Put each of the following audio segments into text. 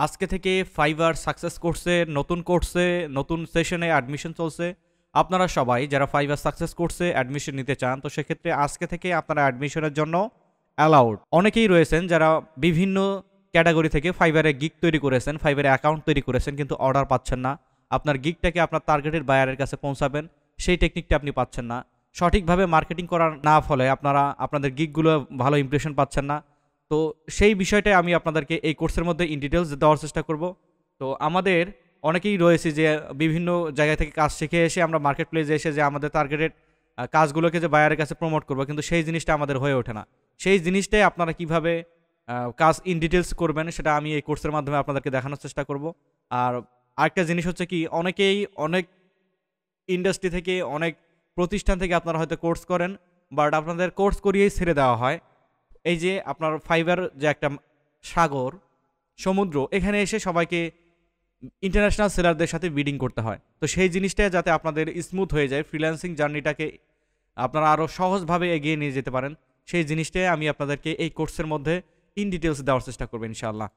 আজকে থেকে fibre success কোর্সে নতুন কোর্সে নতুন সেশনে অ্যাডমিশন চলছে। আপনারা সবাই যারা ফাইবার সাকসেস কোর্সে অ্যাডমিশন নিতে চান তো সেক্ষেত্রে আজকে থেকে আপনারা অ্যাডমিশনের জন্য অ্যালাউড। অনেকেই রয়েছেন যারা বিভিন্ন ক্যাটাগরি থেকে ফাইবারে গিগ তৈরি করেছেন, ফাইবারে অ্যাকাউন্ট তৈরি করেছেন কিন্তু অর্ডার পাচ্ছেন না। আপনার গিগটাকে আপনার টার্গেটেড বায়ারের কাছে পৌঁছাবেন সেই টেকনিকটা আপনি পাচ্ছেন না। সঠিকভাবে মার্কেটিং করার না ফলে আপনারা আপনাদের গিগগুলো ভালো ইমপ্রেশন পাচ্ছেন না। তো সেই বিষয়টাই আমি আপনাদেরকে এই কোর্সের মধ্যে ইন ডিটেলস দেওয়ার চেষ্টা করব। তো আমাদের অনেকেই রয়েছে যে বিভিন্ন জায়গা থেকে কাজ শিখে এসে আমরা মার্কেট প্লেসে এসে যে আমাদের টার্গেটেড কাজগুলোকে যে বায়ারের কাছে প্রমোট করবো, কিন্তু সেই জিনিসটা আমাদের হয়ে ওঠে না। সেই জিনিসটাই আপনারা কিভাবে কাজ ইন ডিটেলস করবেন সেটা আমি এই কোর্সের মাধ্যমে আপনাদেরকে দেখানোর চেষ্টা করব। আর আরেকটা জিনিস হচ্ছে কি, অনেকেই অনেক ইন্ডাস্ট্রি থেকে অনেক প্রতিষ্ঠান থেকে আপনারা হয়তো কোর্স করেন, বাট আপনাদের কোর্স করিয়েই ছেড়ে দেওয়া হয়। এই যে আপনার ফাইবার যে একটা সাগর সমুদ্র, এখানে এসে সবাইকে ইন্টারন্যাশনাল সেলারদের সাথে বিডিং করতে হয়। তো সেই জিনিসটা যাতে আপনাদের স্মুথ হয়ে যায়, ফ্রিল্যান্সিং জার্নিটাকে আপনারা আরও সহজভাবে এগিয়ে নিয়ে যেতে পারেন, সেই জিনিসটাই আমি আপনাদেরকে এই কোর্সের মধ্যে ইন ডিটেলস দেওয়ার চেষ্টা করবো ইনশাআল্লাহ।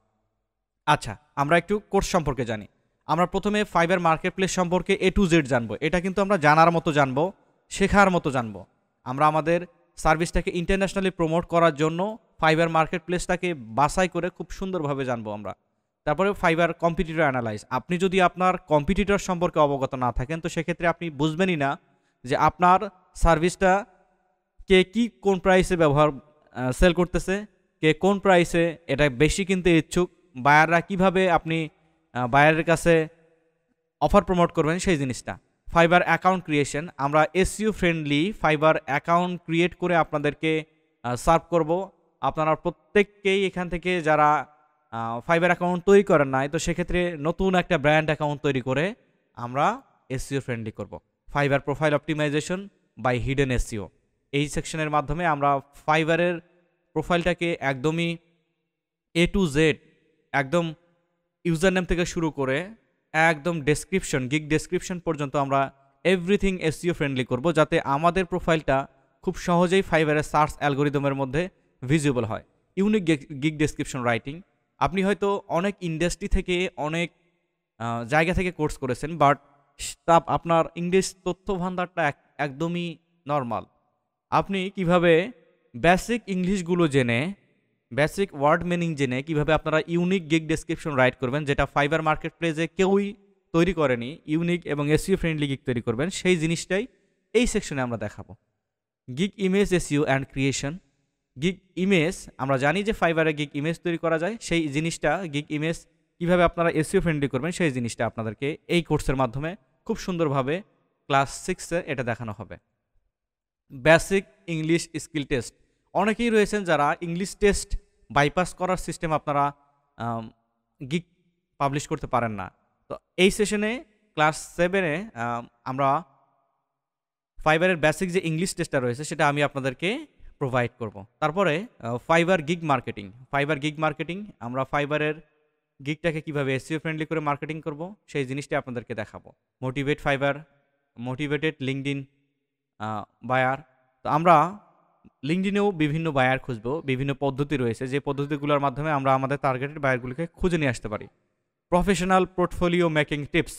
আচ্ছা, আমরা একটু কোর্স সম্পর্কে জানি। আমরা প্রথমে ফাইবার মার্কেট প্লেস সম্পর্কে A to Z জানবো। এটা কিন্তু আমরা জানার মতো জানবো, শেখার মতো জানবো। আমরা আমাদের সার্ভিসটাকে ইন্টারন্যাশনালি প্রমোট করার জন্য ফাইবার মার্কেট প্লেসটাকে বাছাই করে খুব সুন্দরভাবে জানবো আমরা। তারপরে ফাইবার কম্পিটিটর অ্যানালাইজ। আপনি যদি আপনার কম্পিটিটর সম্পর্কে অবগত না থাকেন তো সেক্ষেত্রে আপনি বুঝবেনই না যে আপনার সার্ভিসটা কে কি কোন প্রাইসে সেল করতেছে, কে কোন প্রাইসে এটা বেশি কিনতে ইচ্ছুক, বায়াররা কিভাবে আপনি বায়ারের কাছে অফার প্রমোট করবেন সেই জিনিসটা। ফাইবার অ্যাকাউন্ট ক্রিয়েশন, আমরা SEO friendly fibre account create করে আপনাদেরকে সার্ভ করব। আপনারা প্রত্যেককেই এখান থেকে যারা ফাইবার অ্যাকাউন্ট তৈরি করেন নাই তো সেক্ষেত্রে নতুন একটা ব্র্যান্ড অ্যাকাউন্ট তৈরি করে আমরা এসইও ফ্রেন্ডলি করব। Fiverr profile optimization by hidden SEO, এই সেকশনের মাধ্যমে আমরা ফাইবারের প্রোফাইলটাকে একদমই A to Z, একদম ইউজার নেম থেকে শুরু করে একদম ডেসক্রিপশন, গিগ ডেসক্রিপশন পর্যন্ত আমরা এভরিথিং এসইও ফ্রেন্ডলি করব, যাতে আমাদের প্রোফাইলটা খুব সহজেই ফাইবারের সার্চ অ্যালগোরিদমের মধ্যে ভিজিবল হয়। ইউনিক গিগ ডেসক্রিপশন রাইটিং, আপনি হয়তো অনেক ইন্ডাস্ট্রি থেকে অনেক জায়গা থেকে কোর্স করেছেন, বাট আপনার ইংলিশ তথ্য ভান্ডারটা একদমই নর্মাল। আপনি কিভাবে বেসিক ইংলিশগুলো জেনে, বেসিক ওয়ার্ড মিনিং জেনে কিভাবে আপনারা ইউনিক গিগ ডেসক্রিপশন রাইট করবেন, যেটা ফাইবার মার্কেট প্লেসে কেউই তৈরি করেনি, ইউনিক এবং এসইও ফ্রেন্ডলি গিগ তৈরি করবেন, সেই জিনিসটাই এই সেকশনে আমরা দেখাবো। Gig image SEO and creation. Gig image, আমরা জানি যে ফাইবারে গিগ ইমেজ তৈরি করা যায়, সেই জিনিসটা গিগ ইমেজ কিভাবে আপনারা এসইও ফ্রেন্ডলি করবেন সেই জিনিসটা আপনাদেরকে এই কোর্সের মাধ্যমে খুব সুন্দরভাবে ক্লাস 6-এ এটা দেখানো হবে। বেসিক ইংলিশ স্কিল টেস্ট, অনেকেই রয়েছেন যারা ইংলিশ টেস্ট বাইপাস করার সিস্টেম আপনারা গিগ পাবলিশ করতে পারেন না। তো এই সেশনে ক্লাস 7-এ আমরা ফাইবারের বেসিক যে ইংলিশ টেস্টটা রয়েছে সেটা আমি আপনাদেরকে প্রোভাইড করব। তারপরে fibre gig marketing. Fibre gig marketing, আমরা ফাইবারের গিগটাকে কীভাবে এসইও ফ্রেন্ডলি করে মার্কেটিং করব সেই জিনিসটা আপনাদেরকে দেখাবো। Motivate Fiverr, motivated LinkedIn buyer. তো আমরা লিঙ্কডইনেও বিভিন্ন বায়ার খুঁজবো, বিভিন্ন পদ্ধতি রয়েছে যে পদ্ধতিগুলোর মাধ্যমে আমরা আমাদের টার্গেটেড বায়ারগুলোকে খুঁজে নিয়ে আসতে পারি। প্রফেশনাল পোর্টফোলিও মেকিং টিপস,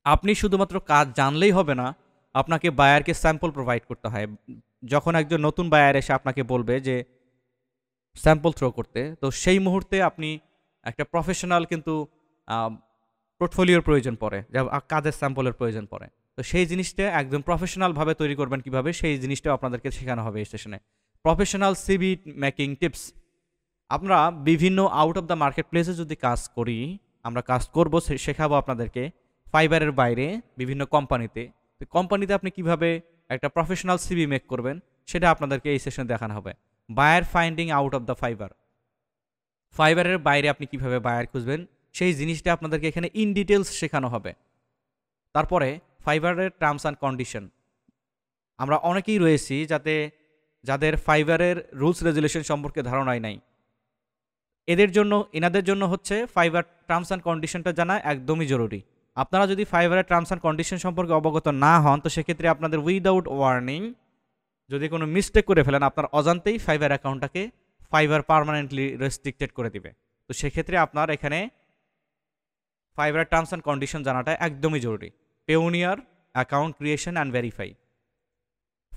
আপনি শুধুমাত্র কাজ জানলেই হবে না, আপনাকে বায়ারকে স্যাম্পল প্রোভাইড করতে হয়। যখন একজন নতুন বায়ার এসে আপনাকে বলবে যে স্যাম্পল থ্রো করতে, তো সেই মুহূর্তে আপনি একটা প্রফেশনাল কিন্তু পোর্টফোলিওর প্রয়োজন পড়ে, যা কাজের স্যাম্পলের প্রয়োজন পড়ে। তো সেই জিনিসটা একদম প্রফেশনালভাবে তৈরি করবেন কীভাবে সেই জিনিসটাও আপনাদেরকে শেখানো হবে এই সেশনে। প্রফেশনাল সিভি মেকিং টিপস, আমরা বিভিন্ন আউট অফ দ্য মার্কেট প্লেসে যদি কাজ করি, আমরা কাজ করব, শেখাবো আপনাদেরকে ফাইবারের বাইরে বিভিন্ন কোম্পানিতে। তো কোম্পানিতে আপনি কিভাবে একটা প্রফেশনাল সিভি মেক করবেন সেটা আপনাদেরকে এই সেশনে দেখানো হবে। Buyer finding out of the Fiverr, ফাইবারের বাইরে আপনি কিভাবে বায়ার খুঁজবেন সেই জিনিসটা আপনাদেরকে এখানে ইন ডিটেলস শেখানো হবে। তারপরে ফাইবারের টার্মস অ্যান্ড কন্ডিশন, আমরা অনেকেই রয়েছি যাদের ফাইবারের রুলস রেগুলেশন সম্পর্কে ধারণাই নাই। এনাদের জন্য হচ্ছে ফাইবার টার্মস অ্যান্ড কন্ডিশনটা জানা একদমই জরুরি। আপনারা যদি ফাইবারের টার্মস অ্যান্ড কন্ডিশন সম্পর্কে অবগত না হন তো সেক্ষেত্রে আপনাদের উইদাউট ওয়ার্নিং যদি কোনো মিস্টেক করে ফেলেন, আপনার অজান্তেই ফাইবার অ্যাকাউন্টটাকে ফাইবার পার্মানেন্টলি রেস্ট্রিক্টেড করে দিবে। তো সেক্ষেত্রে আপনার এখানে ফাইবার টার্মস অ্যান্ড কন্ডিশন জানাটা একদমই জরুরি। Payoneer account creation and verify.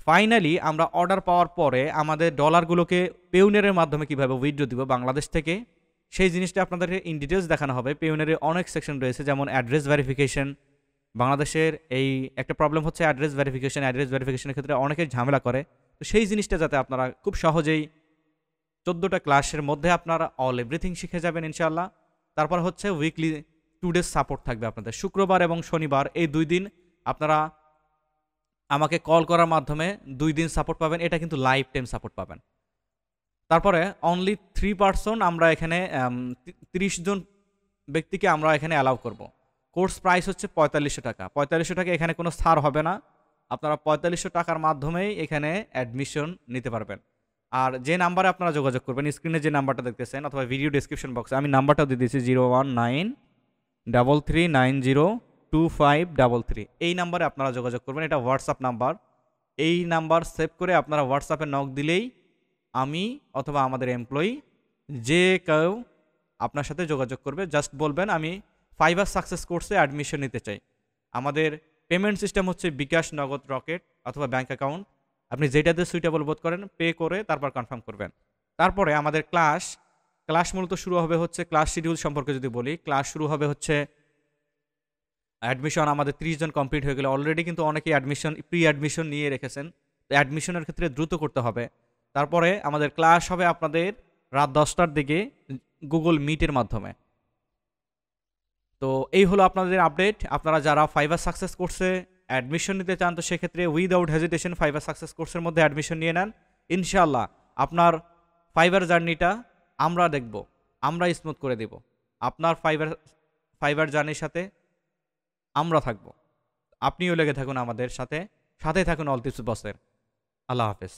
Finally আমরা অর্ডার পাওয়ার পরে আমাদের ডলারগুলোকে পেওনিয়ারের মাধ্যমে কীভাবে উইথড্র দিব বাংলাদেশ থেকে, সেই জিনিসটা আপনাদেরকে ইন ডিটেলস দেখানো হবে। পেওনিয়ারে অনেক সেকশন রয়েছে, যেমন অ্যাড্রেস ভেরিফিকেশন। বাংলাদেশের এই একটা প্রবলেম হচ্ছে অ্যাড্রেস ভেরিফিকেশন। অ্যাড্রেস ভেরিফিকেশনের ক্ষেত্রে অনেকে ঝামেলা করে। তো সেই জিনিসটা যাতে আপনারা খুব সহজেই 14টা ক্লাসের মধ্যে আপনারা অল এভরিথিং শিখে যাবেন ইনশাআল্লাহ। তারপর হচ্ছে উইকলি 2 ডেজ সাপোর্ট থাকবে আপনাদের, শুক্রবার এবং শনিবার এই 2 দিন আপনারা আমাকে কল করার মাধ্যমে 2 দিন সাপোর্ট পাবেন। এটা কিন্তু লাইফ টাইম সাপোর্ট পাবেন। তারপরে অনলি 3 পারসন আমরা এখানে 30 জন ব্যক্তিকে আমরা এখানে অ্যালাউ করব। কোর্স প্রাইস হচ্ছে 4500 টাকা। 4500 টাকা, এখানে কোনো ছাড় হবে না। আপনারা 4500 টাকার মাধ্যমেই এখানে অ্যাডমিশন নিতে পারবেন। আর যে নাম্বারে আপনারা যোগাযোগ করবেন, স্ক্রিনে যে নাম্বারটা দেখতেছেন অথবা ভিডিও ডেসক্রিপশন বক্সে আমি নাম্বারটাও দিয়ে দিয়েছি 01933902533। এই নাম্বারে আপনারা যোগাযোগ করবেন। এটা হোয়াটসঅ্যাপ নাম্বার। এই নাম্বার সেভ করে আপনারা হোয়াটসঅ্যাপে নক দিলেই আমি অথবা আমাদের এমপ্লয়ি যে কেউ আপনার সাথে যোগাযোগ করবে। জাস্ট বলবেন আমি ফাইবার সাকসেস কোর্সে অ্যাডমিশন নিতে চাই। আমাদের পেমেন্ট সিস্টেম হচ্ছে বিকাশ, নগদ, রকেট অথবা ব্যাঙ্ক অ্যাকাউন্ট। আপনি যেটাতে সুইটেবল বোধ করেন পে করে তারপর কনফার্ম করবেন। তারপরে আমাদের ক্লাস মূলত শুরু হবে হচ্ছে, ক্লাস শিডিউল সম্পর্কে যদি বলি, ক্লাস শুরু হবে হচ্ছে অ্যাডমিশন আমাদের 30 জন কমপ্লিট হয়ে গেলে অলরেডি কিন্তু অনেকেই প্রি অ্যাডমিশন নিয়ে রেখেছেন। তো অ্যাডমিশনের ক্ষেত্রে দ্রুত করতে হবে। তারপরে আমাদের ক্লাস হবে আপনাদের রাত 10টার দিকে গুগল মিটের মাধ্যমে। তো এই হলো আপনাদের আপডেট। আপনারা যারা ফাইবার সাকসেস কোর্সে অ্যাডমিশন নিতে চান তো সেক্ষেত্রে উইদাউট হেজিটেশন ফাইবার সাকসেস কোর্সের মধ্যে অ্যাডমিশন নিয়ে নেন। ইনশাআল্লাহ আপনার ফাইবার জার্নিটা আমরা দেখব, আমরা স্মুথ করে দেব। আপনার ফাইবার জার্নির সাথে আমরা থাকব। আপনিও লেগে থাকুন আমাদের সাথে, সাথে থাকুন অল টিপস বসের। আল্লাহ হাফেজ।